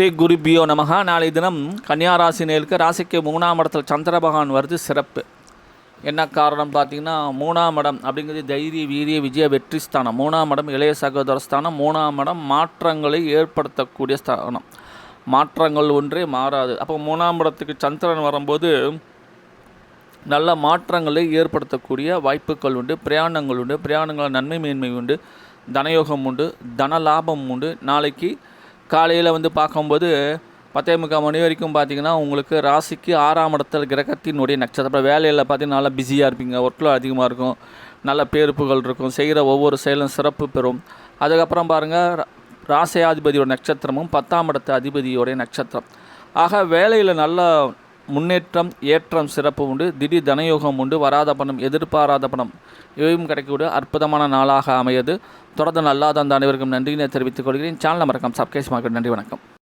ஸ்ரீ குருபியோ நமகா. நாளை தினம் கன்னியாராசி நேருக்கு ராசிக்கு 3ஆம் இடத்துல சந்திர பகவான் வருது. சிறப்பு. என்ன காரணம் பார்த்தீங்கன்னா, 3ஆம் இடம் அப்படிங்கிறது தைரிய வீரிய விஜய வெற்றி ஸ்தானம். 3ஆம் இடம் இளைய சகோதர ஸ்தானம். 3ஆம் இடம் மாற்றங்களை ஏற்படுத்தக்கூடிய ஸ்தானம். மாற்றங்கள் ஒன்றே மாறாது. அப்போ 3ஆம் இடத்துக்கு சந்திரன் வரும்போது நல்ல மாற்றங்களை ஏற்படுத்தக்கூடிய வாய்ப்புகள் உண்டு. பிரயாணங்கள் உண்டு. பிரயாணங்கள் நன்மை மேன்மை உண்டு. தனயோகம் உண்டு. தன லாபம் உண்டு. நாளைக்கு காலையில் பார்க்கும்போது 10:45 மணி வரைக்கும் பார்த்திங்கன்னா உங்களுக்கு ராசிக்கு 6ஆம் இடத்துல கிரகத்தினுடைய நட்சத்திரம். வேலையில் பார்த்திங்கன்னா நல்லா பிஸியாக இருப்பீங்க. ஒர்க்கில் அதிகமாக இருக்கும். நல்ல பேர்ப்புகள் இருக்கும். செய்கிற ஒவ்வொரு செயலும் சிறப்பு பெறும். அதுக்கப்புறம் பாருங்கள், ராசியாதிபதியோட நட்சத்திரமும் 10ஆம் இடத்து அதிபதியோடைய நட்சத்திரம். ஆக வேலையில் நல்ல முன்னேற்றம், ஏற்றம், சிறப்பு உண்டு. திடீர் தனயோகம் உண்டு. வராத பணம், எதிர்பாராத பணம் இவையும் கிடைக்கக்கூடிய அற்புதமான நாளாக அமையது. தொடர்ந்து நல்லாதான் அனைவருக்கும் நன்றியை தெரிவித்துக் கொள்கிறேன். சேனல் மறக்காம சப்ஸ்கிரைப் பண்ணுங்க. நன்றி, வணக்கம்.